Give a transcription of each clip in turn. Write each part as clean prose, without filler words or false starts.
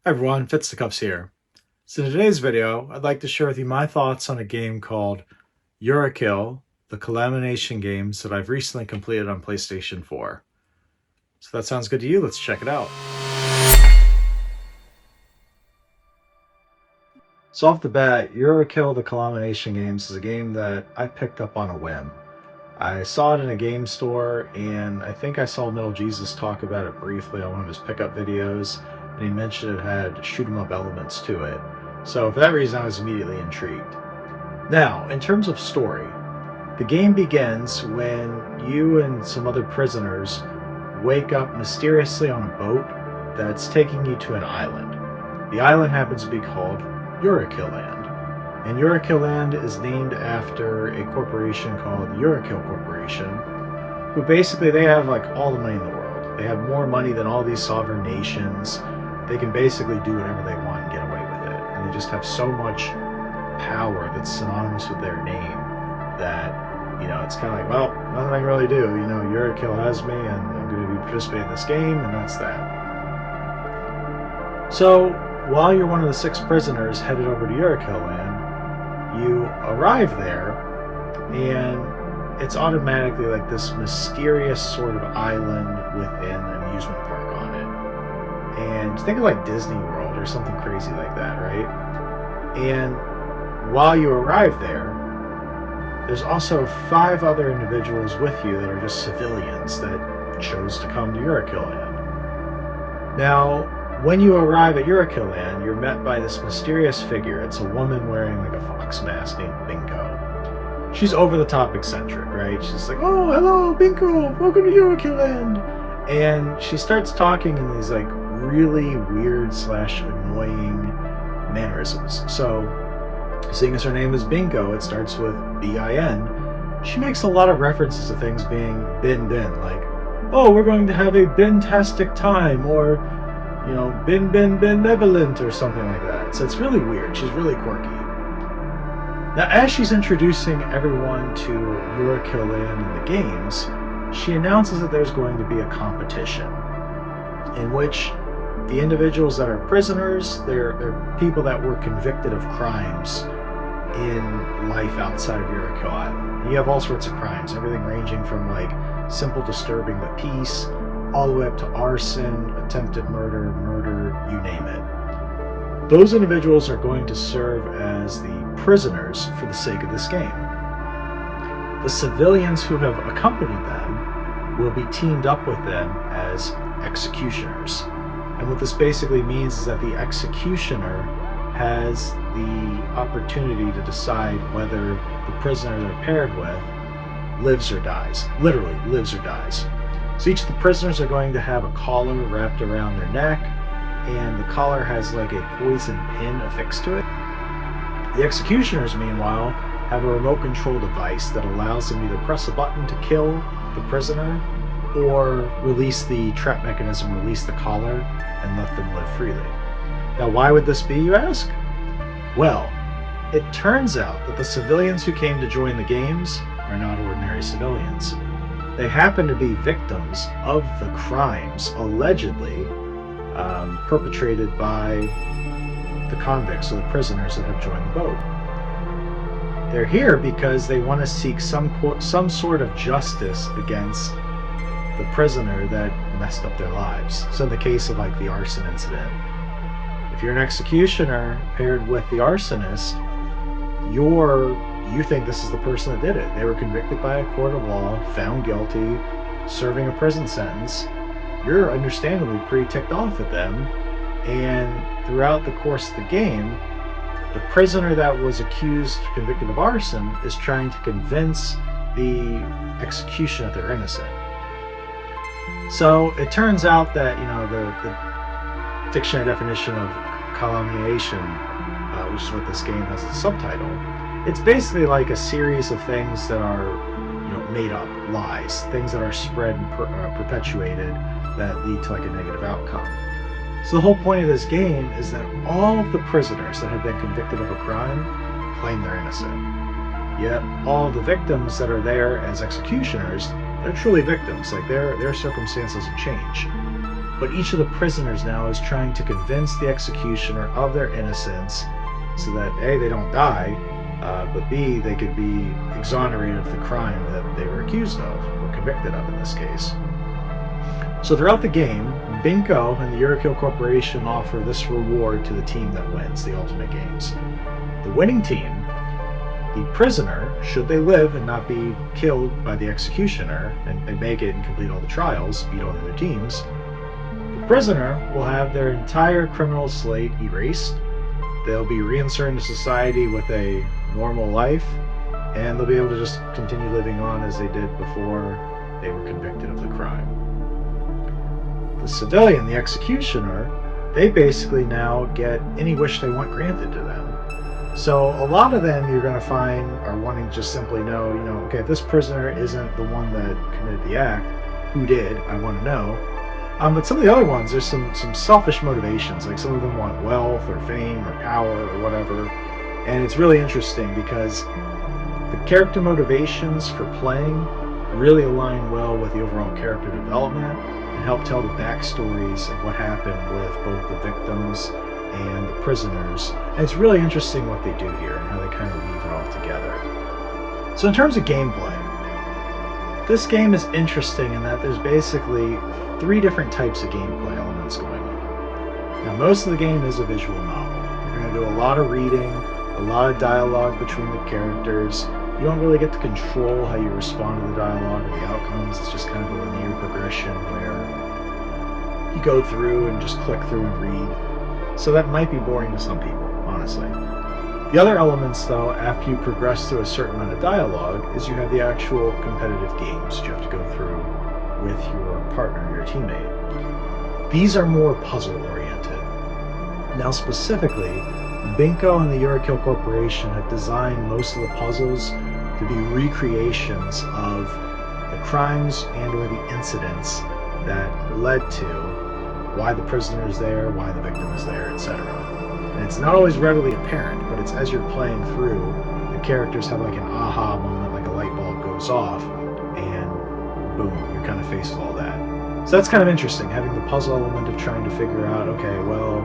Hi everyone, Fitzcups here. So in today's video, I'd like to share with you my thoughts on a game called Yurukill, the Calumniation Games that I've recently completed on PlayStation 4. So that sounds good to you? Let's check it out. So off the bat, Yurukill, the Calumniation Games is a game that I picked up on a whim. I saw it in a game store, and I think I saw Middle Jesus talk about it briefly on one of his pickup videos, and he mentioned it had shoot 'em up elements to it. So for that reason, I was immediately intrigued. Now, in terms of story, the game begins when you and some other prisoners wake up mysteriously on a boat that's taking you to an island. The island happens to be called Yurukill Land. And Yurukill Land is named after a corporation called Yurukill Corporation, who basically they have like all the money in the world. They have more money than all these sovereign nations. They can basically do whatever they want and get away with it. And they just have so much power that's synonymous with their name that, it's kind of like, well, nothing I can really do. Yurukill has me, and I'm going to be participating in this game, and that's that. So, while you're one of the 6 prisoners headed over to Yurukill Land, you arrive there, and it's automatically like this mysterious sort of island within an amusement park on it. And think of like Disney World or something crazy like that, right? And while you arrive there's also 5 other individuals with you that are just civilians that chose to come to Yurukill Land. Now, when you arrive at Yurukill Land, you're met by this mysterious figure. It's a woman wearing like a fox mask named Bingo. She's over the top eccentric, right? She's like, "Oh, hello, Bingo, welcome to Yurukill Land." And she starts talking in these like really weird / annoying mannerisms. So, seeing as her name is Bingo, it starts with B-I-N. She makes a lot of references to things being bin, like, "Oh, we're going to have a bin-tastic time," or, bin, benevolent, or something like that. So it's really weird. She's really quirky. Now, as she's introducing everyone to Yurukill Land in the games, she announces that there's going to be a competition in which the individuals that are prisoners, they're people that were convicted of crimes in life outside of Yurukill Island. You have all sorts of crimes, everything ranging from like simple disturbing the peace, all the way up to arson, attempted murder, you name it. Those individuals are going to serve as the prisoners for the sake of this game. The civilians who have accompanied them will be teamed up with them as executioners. And what this basically means is that the executioner has the opportunity to decide whether the prisoner they're paired with lives or dies. Literally, lives or dies. So each of the prisoners are going to have a collar wrapped around their neck, and the collar has like a poison pin affixed to it. The executioners, meanwhile, have a remote control device that allows them to either press a button to kill the prisoner or release the trap mechanism, release the collar, and let them live freely. Now, why would this be, you ask? Well, it turns out that the civilians who came to join the games are not ordinary civilians. They happen to be victims of the crimes allegedly perpetrated by the convicts or the prisoners that have joined the boat. They're here because they want to seek some sort of justice against the prisoner that messed up their lives. So in the case of like the arson incident, if you're an executioner paired with the arsonist, you think this is the person that did it. They were convicted by a court of law, found guilty, serving a prison sentence. You're understandably pretty ticked off at them, and throughout the course of the game, the prisoner that was accused, convicted of arson, is trying to convince the executioner that they're innocent. So it turns out that, the dictionary definition of calumniation, which is what this game has as a subtitle, it's basically like a series of things that are, made up, lies, things that are spread and perpetuated that lead to like a negative outcome. So the whole point of this game is that all of the prisoners that have been convicted of a crime claim they're innocent. Yet all of the victims that are there as executioners, they're truly victims. Like their circumstance doesn't change. but each of the prisoners now is trying to convince the executioner of their innocence so that A, they don't die, but B, they could be exonerated of the crime that they were accused of, or convicted of in this case. So throughout the game, Binko and the Yurukill Corporation offer this reward to the team that wins the Ultimate Games. The winning team, the prisoner, should they live and not be killed by the executioner and make it and complete all the trials, beat all the other teams, the prisoner will have their entire criminal slate erased. They'll be reinserted into society with a normal life, and they'll be able to just continue living on as they did before they were convicted of the crime. The civilian, the executioner, they basically now get any wish they want granted to them. So a lot of them you're going to find are wanting to just simply know, okay, if this prisoner isn't the one that committed the act, who did? I want to know. But some of the other ones, there's some selfish motivations. Like some of them want wealth or fame or power or whatever. And it's really interesting because the character motivations for playing really align well with the overall character development and help tell the backstories of what happened with both the victims and the prisoners. And it's really interesting what they do here and how they kind of weave it all together. So in terms of gameplay, this game is interesting in that there's basically 3 different types of gameplay elements going on. Now, most of the game is a visual novel. You're going to do a lot of reading, a lot of dialogue between the characters. You don't really get to control how you respond to the dialogue or the outcomes. It's just kind of a linear progression where you go through and just click through and read. So that might be boring to some people, honestly. The other elements, though, after you progress through a certain amount of dialogue, is you have the actual competitive games that you have to go through with your partner, your teammate. These are more puzzle-oriented. Now, specifically, Binko and the Yurukill Corporation have designed most of the puzzles to be recreations of the crimes and or the incidents that led to why the prisoner is there, why the victim is there, etc. And it's not always readily apparent, but it's as you're playing through, the characters have like an aha moment, like a light bulb goes off, and boom, you're kind of faced with all that. So that's kind of interesting, having the puzzle element of trying to figure out, okay, well,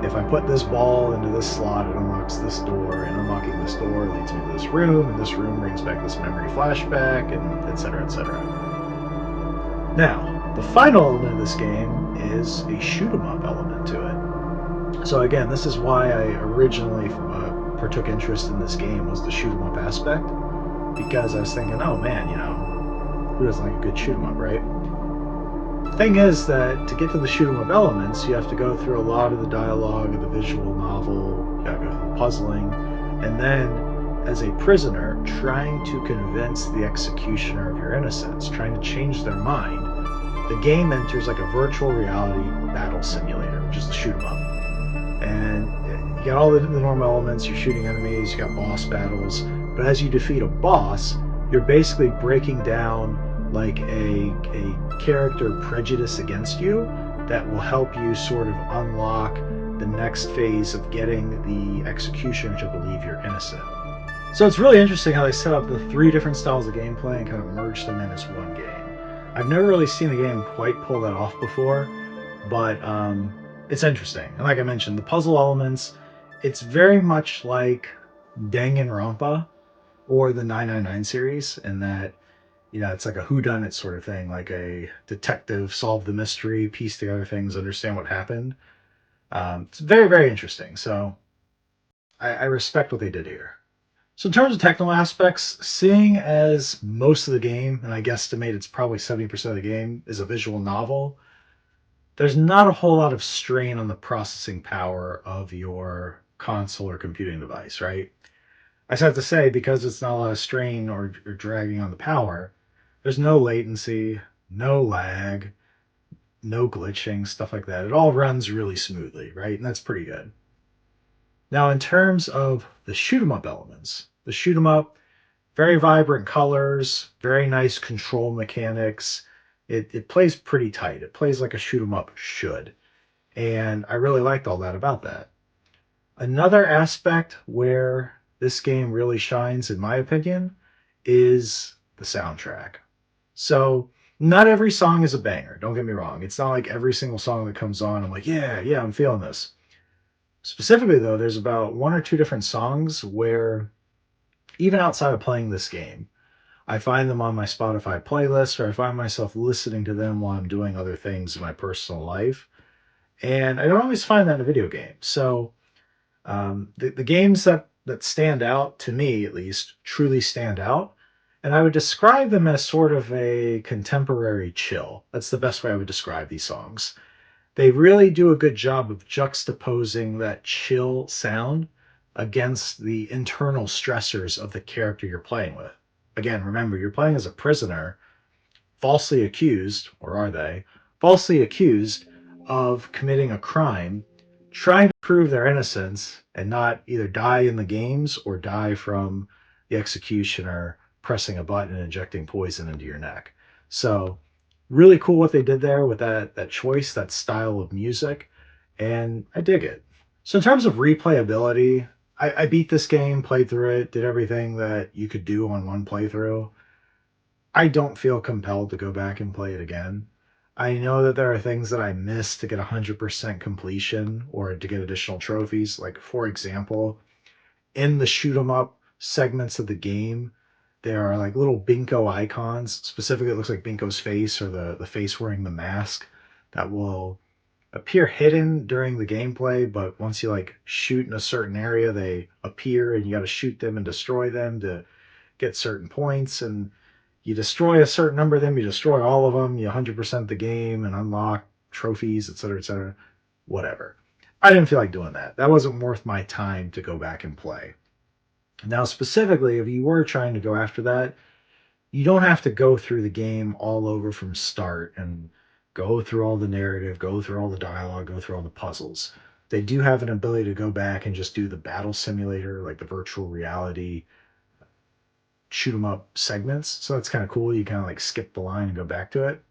if I put this ball into this slot, it unlocks this door, and unlocking this door leads me to this room, and this room brings back this memory flashback, and etc., etc. Now, the final element of this game is a shoot-'em-up element to it. So again, this is why I originally partook interest in this game, was the shoot-'em-up aspect, because I was thinking, oh man, who doesn't like a good shoot-'em-up, right? The thing is that to get to the shoot-'em-up elements, you have to go through a lot of the dialogue of the visual novel, you gotta go through the puzzling, and then, as a prisoner, trying to convince the executioner of your innocence, trying to change their mind, the game enters like a virtual reality battle simulator, which is the shoot-'em-up. And you got all the normal elements, you're shooting enemies, you got boss battles, but as you defeat a boss, you're basically breaking down like a character prejudice against you that will help you sort of unlock the next phase of getting the executioner to believe you're innocent. So it's really interesting how they set up the 3 different styles of gameplay and kind of merge them in as one game. I've never really seen a game quite pull that off before, but it's interesting. And like I mentioned, the puzzle elements, it's very much like Danganronpa or the 999 series in that, it's like a whodunit sort of thing, like a detective solve the mystery, piece together things, understand what happened. It's very, very interesting. So I respect what they did here. So in terms of technical aspects, seeing as most of the game, and I guesstimate it's probably 70% of the game, is a visual novel, there's not a whole lot of strain on the processing power of your console or computing device, right? I just have to say, because it's not a lot of strain or dragging on the power, there's no latency, no lag, no glitching, stuff like that. It all runs really smoothly, right? And that's pretty good. Now, in terms of the shoot 'em up elements, the shoot 'em up, very vibrant colors, very nice control mechanics. It plays pretty tight. It plays like a shoot 'em up should. And I really liked all that about that. Another aspect where this game really shines, in my opinion, is the soundtrack. So Not every song is a banger. Don't get me wrong. It's not like every single song that comes on, I'm like, yeah, yeah, I'm feeling this. Specifically, though, there's about one or two different songs where, even outside of playing this game, I find them on my Spotify playlist, or I find myself listening to them while I'm doing other things in my personal life. And I don't always find that in a video game. So the games that stand out, to me at least, truly stand out. And I would describe them as sort of a contemporary chill. That's the best way I would describe these songs. They really do a good job of juxtaposing that chill sound against the internal stressors of the character you're playing with. Again, remember, you're playing as a prisoner falsely accused, or are they, falsely accused of committing a crime, trying to prove their innocence and not either die in the games or die from the executioner pressing a button and injecting poison into your neck. So, really cool what they did there with that choice, that style of music, and I dig it. So, in terms of replayability, I beat this game, played through it, did everything that you could do on one playthrough. I don't feel compelled to go back and play it again. I know that there are things that I miss to get 100% completion or to get additional trophies. Like, for example, in the shoot 'em up segments of the game, there are like little Binko icons. Specifically, it looks like Binko's face or the face wearing the mask that will appear hidden during the gameplay, but once you like shoot in a certain area, they appear and you got to shoot them and destroy them to get certain points. And you destroy a certain number of them, you destroy all of them, you 100% the game and unlock trophies, etc., etc., whatever. I didn't feel like doing that. That wasn't worth my time to go back and play. Now, specifically, if you were trying to go after that, you don't have to go through the game all over from start and go through all the narrative, go through all the dialogue, go through all the puzzles. They do have an ability to go back and just do the battle simulator, like the virtual reality shoot 'em up segments. So that's kind of cool. You kind of like skip the line and go back to it.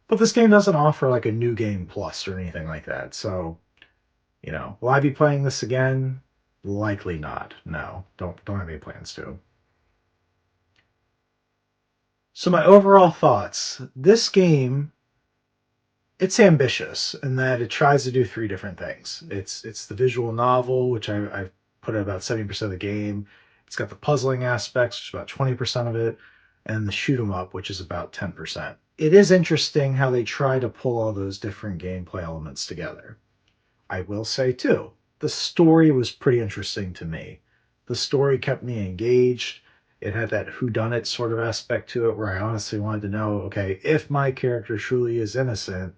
But this game doesn't offer like a new game plus or anything like that. So, will I be playing this again? Likely not. No, don't have any plans to. So my overall thoughts. This game, it's ambitious in that it tries to do three different things. It's the visual novel, which I've put at about 70% of the game. It's got the puzzling aspects, which is about 20% of it, and the shoot 'em up, which is about 10%. It is interesting how they try to pull all those different gameplay elements together. I will say too, the story was pretty interesting to me. The story kept me engaged. It had that whodunit sort of aspect to it where I honestly wanted to know, okay, if my character truly is innocent,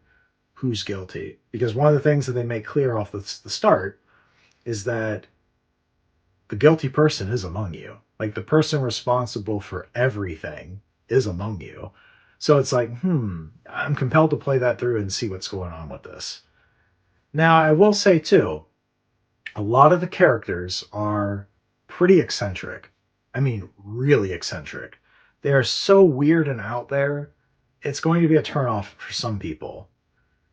who's guilty? Because one of the things that they make clear off the start is that the guilty person is among you. Like the person responsible for everything is among you. So it's like, I'm compelled to play that through and see what's going on with this. Now, I will say too, a lot of the characters are pretty eccentric. I mean, really eccentric. They are so weird and out there. It's going to be a turnoff for some people.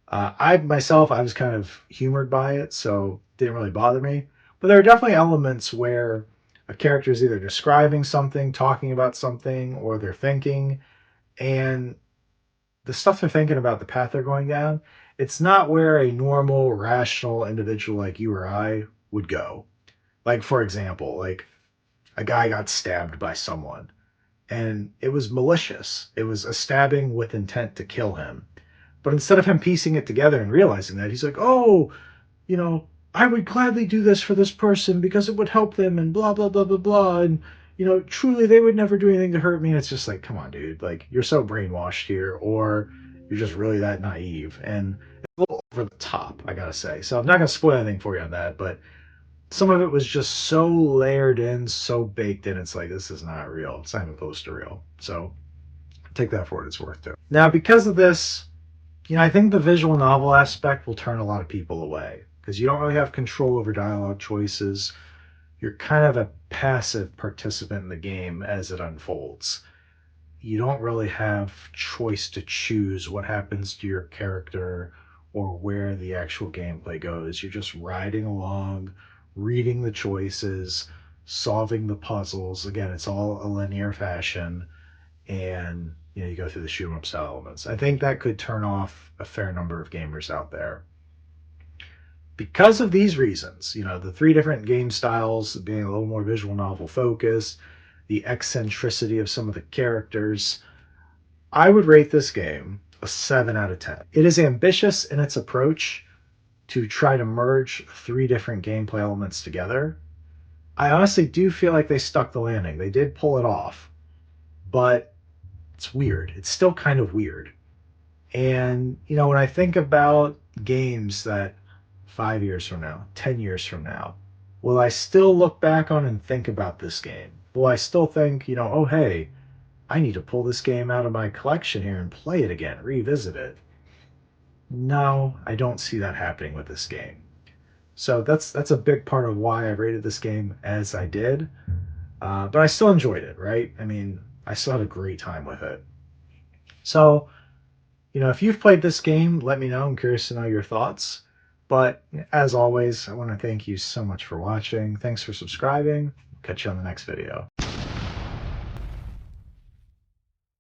I myself, I was kind of humored by it, so it didn't really bother me. But there are definitely elements where a character is either describing something, talking about something, or they're thinking, and the stuff they're thinking about, the path they're going down, it's not where a normal, rational individual like you or I would go. Like, for example, like a guy got stabbed by someone, and it was malicious. It was a stabbing with intent to kill him. But instead of him piecing it together and realizing that, he's like, oh, you know, I would gladly do this for this person because it would help them and blah, blah, blah, blah, blah. And, truly they would never do anything to hurt me. And it's just like, come on, dude. Like, you're so brainwashed here, or you're just really that naive. And it's a little over the top, I gotta say. So I'm not gonna spoil anything for you on that, but some of it was just so layered in, so baked in. It's like, this is not real. It's not even close to real. So take that for what it's worth, too. Now, because of this, I think the visual novel aspect will turn a lot of people away because you don't really have control over dialogue choices. You're kind of a passive participant in the game as it unfolds. You don't really have choice to choose what happens to your character or where the actual gameplay goes. You're just riding along, reading the choices, solving the puzzles. Again, it's all a linear fashion, and you go through the shoot 'em up style elements. I think that could turn off a fair number of gamers out there. Because of these reasons, the three different game styles being a little more visual novel focused, the eccentricity of some of the characters, I would rate this game a 7 out of 10. It is ambitious in its approach to try to merge three different gameplay elements together. I honestly do feel like they stuck the landing. They did pull it off, but it's weird. It's still kind of weird. And, when I think about games that 5 years from now, 10 years from now, will I still look back on and think about this game? Will I still think, oh, hey, I need to pull this game out of my collection here and play it again, revisit it? No, I don't see that happening with this game. So that's a big part of why I rated this game as I did. But I still enjoyed it, right? I mean, I still had a great time with it. So, if you've played this game, let me know. I'm curious to know your thoughts. But as always, I want to thank you so much for watching. Thanks for subscribing. Catch you on the next video.